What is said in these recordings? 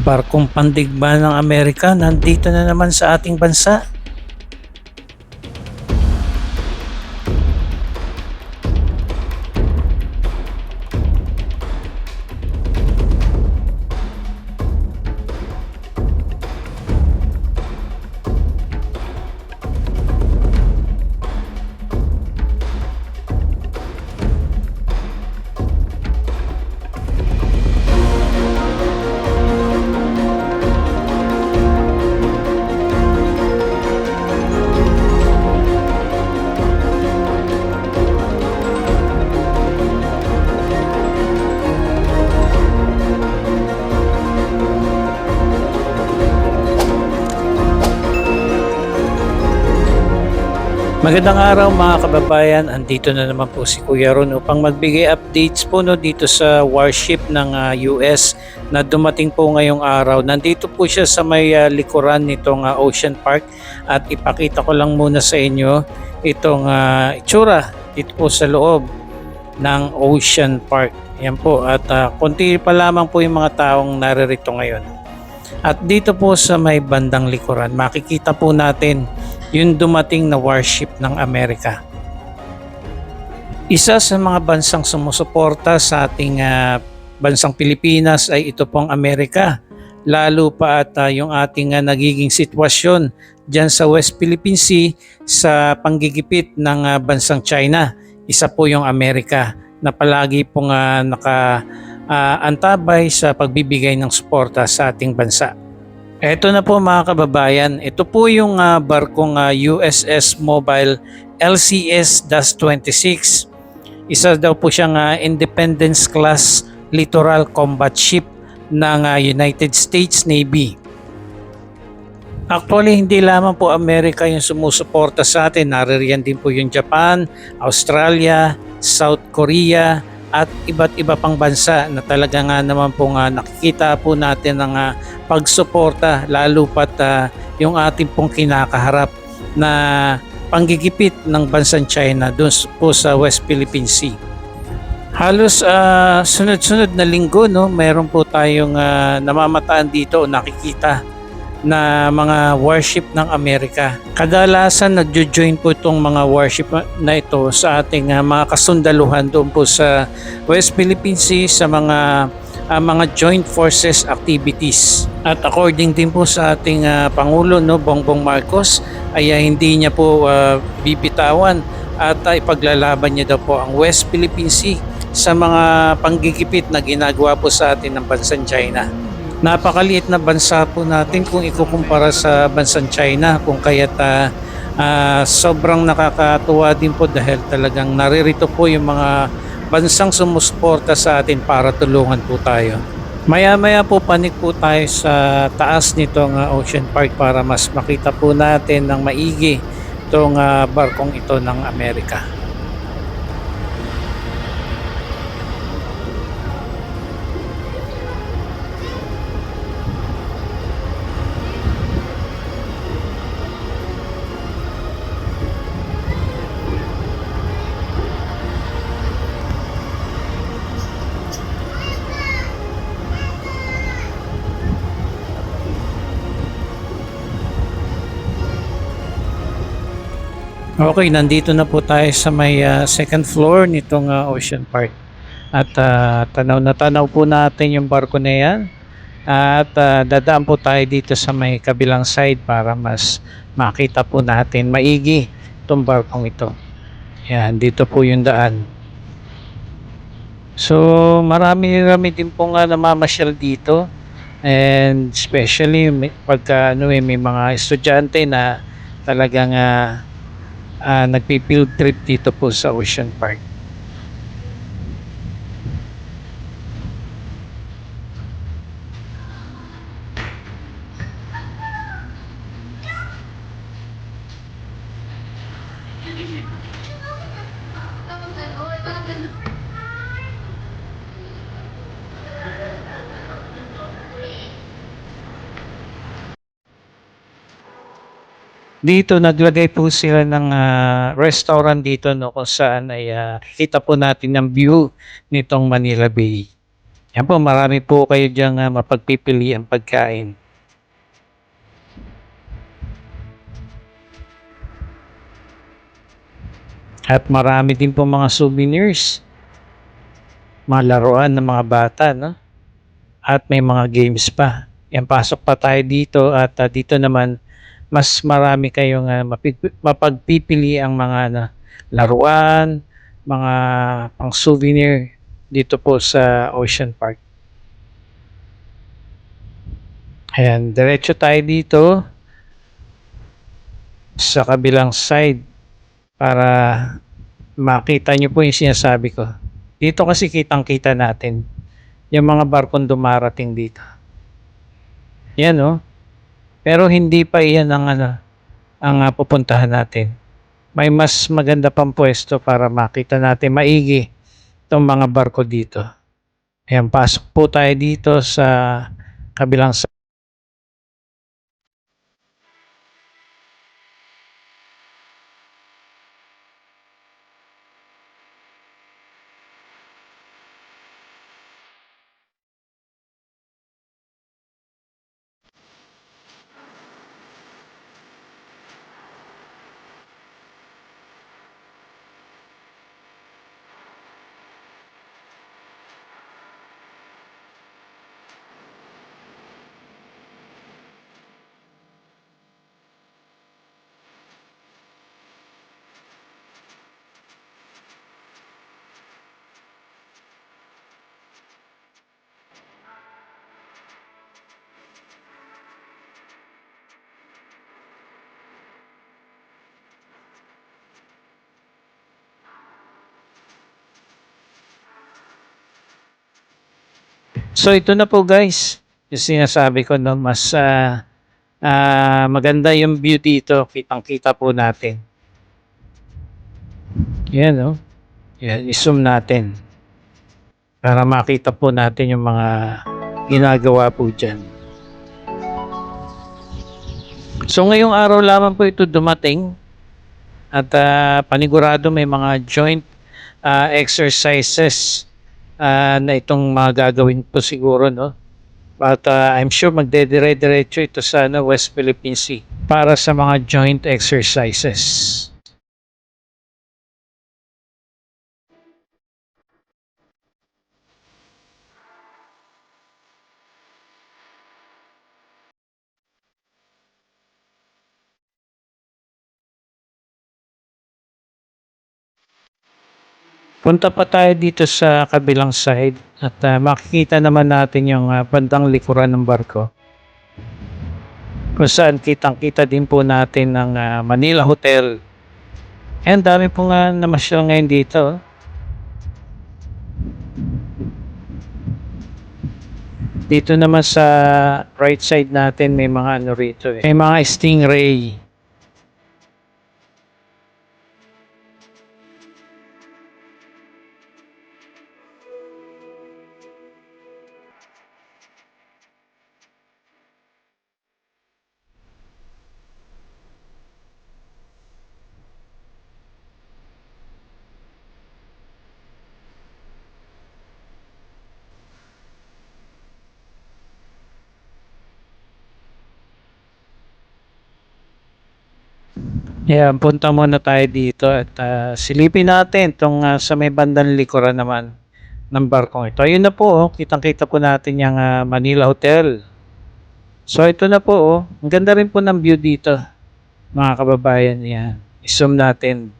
Barkong pandigma ng Amerika nandito na naman sa ating bansa. Magandang araw mga kababayan, andito na naman po si Kuya Ron upang magbigay updates po dito sa warship ng US na dumating po ngayong araw. Nandito po siya sa may likuran nitong Ocean Park at ipakita ko lang muna sa inyo itong itsura dito po sa loob ng Ocean Park. Yan po at konti pa lamang po yung mga taong naririto ngayon. At dito po sa may bandang likuran, makikita po natin yung dumating na warship ng Amerika. Isa sa mga bansang sumusuporta sa ating bansang Pilipinas ay ito pong Amerika. Lalo pa at yung ating nagiging sitwasyon dyan sa West Philippine Sea sa panggigipit ng bansang China. Isa po yung Amerika na palagi pong antabay sa pagbibigay ng suporta sa ating bansa. Ito na po mga kababayan, ito po yung barkong USS Mobile LCS-26. Isa daw po siyang Independence Class Littoral Combat Ship ng United States Navy. Actually, hindi lamang po Amerika yung sumusuporta sa atin. Naririyan din po yung Japan, Australia, South Korea, at iba't iba pang bansa na talaga nga naman po nakikita po natin ng pagsuporta lalo pat yung ating pong kinakaharap na panggigipit ng bansang China doon po sa West Philippine Sea. Halos sunod-sunod na linggo mayroon po tayong namamataan dito o nakikita na mga warship ng Amerika. Kadalasan nagjo-join po itong mga warship na ito sa ating mga kasundaluhan doon po sa West Philippine Sea sa mga joint forces activities. At according din po sa ating Pangulo Bongbong Marcos ay hindi niya po bibitawan at ipaglalaban niya daw po ang West Philippine Sea sa mga panggigipit na ginagawa po sa atin ng bansang China. Napakaliit na bansa po natin kung ikukumpara sa bansang China, kung kaya't sobrang nakakatuwa din po dahil talagang naririto po yung mga bansang sumusuporta sa atin para tulungan po tayo. Maya-maya po panik po tayo sa taas nitong Ocean Park para mas makita po natin ng maigi itong barkong ito ng Amerika. Okay, nandito na po tayo sa may second floor nitong Ocean Park. At tanaw na tanaw po natin yung barko na yan. At dadaan po tayo dito sa may kabilang side para mas makita po natin maigi itong barkong ito. Yan, dito po yung daan. So marami-rami din po nga namamasyal dito. And especially pagka may mga estudyante na talagang nagpi-field trip dito po sa Ocean Park. Dito naglagay po sila ng restaurant dito kung saan ay kita po natin ang view nitong Manila Bay. Yan po, marami po kayo diyang mapagpipilian pagkain. At marami din po mga souvenirs, mga laruan ng mga bata, no? At may mga games pa. Yan, pasok pa tayo dito at dito naman mas marami kayong mapagpipili ang mga laruan, mga pang souvenir dito po sa Ocean Park. Ayan, diretso tayo dito sa kabilang side para makita nyo po yung sinasabi ko. Dito kasi kitang-kita natin yung mga barkong dumarating dito. Yan, oh. Pero hindi pa iyan ang pupuntahan natin. May mas maganda pang pwesto para makita natin maigi itong mga barko dito. Ayan, pasok po tayo dito sa kabilang side. So ito na po guys, yung sinasabi ko, no, mas maganda yung view dito, kitang-kita po natin. Yan, no? Yan, i-zoom natin para makita po natin yung mga ginagawa po dyan. So ngayong araw lamang po ito dumating at panigurado may mga joint exercises na itong mga gagawin po siguro, no? But I'm sure magdedire-diretso ito sa West Philippine Sea para sa mga joint exercises. Punta pa tayo dito sa kabilang side at makikita naman natin yung bandang likuran ng barko. Kung saan kitang-kita din po natin ng Manila Hotel. And dami po nga namasyal ngayon dito. Dito naman sa right side natin may mga ano rito eh. May mga stingray. Yeah, punta muna tayo dito at silipin natin itong sa may bandang likuran naman ng barkong ito. Ayun na po, oh, kitang-kita po natin yung Manila Hotel. So ito na po, oh. Ang ganda rin po ng view dito, mga kababayan. Yan. I-zoom natin.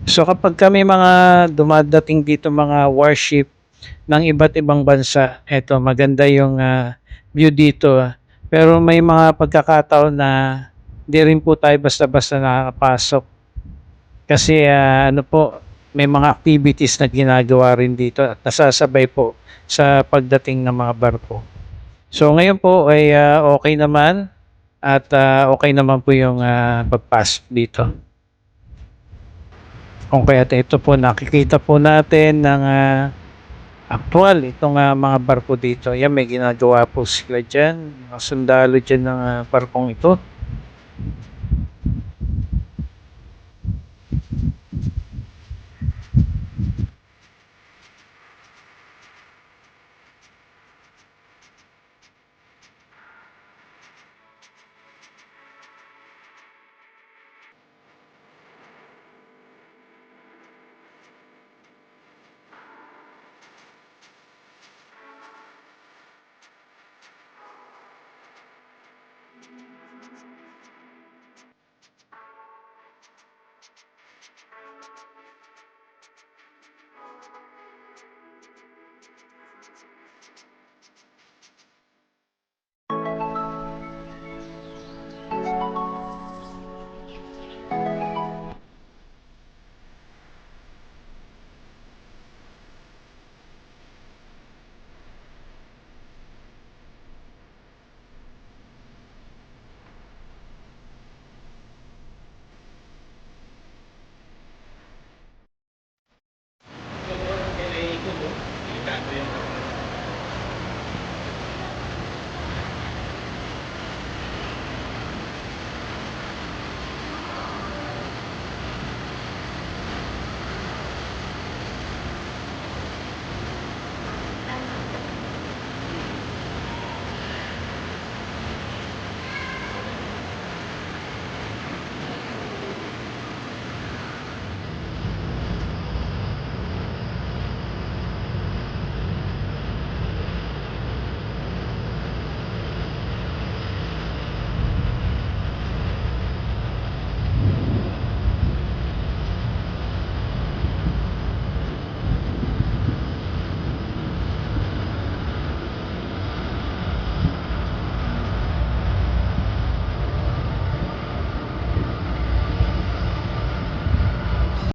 So kapag kami mga dumadating dito mga warship ng iba't ibang bansa, eto maganda yung view dito. Pero may mga pagkakataon na hindi rin po tayo basta-basta nakakapasok. Kasi ano po, may mga activities na ginagawa rin dito at nasasabay po sa pagdating ng mga barko. So ngayon po ay okay naman at okay naman po yung pagpasok dito. Kung kaya ito po nakikita po natin ng actual itong mga barko dito. Yan, may ginagawa po sila dyan. Mga sundalo dyan ng barkong ito.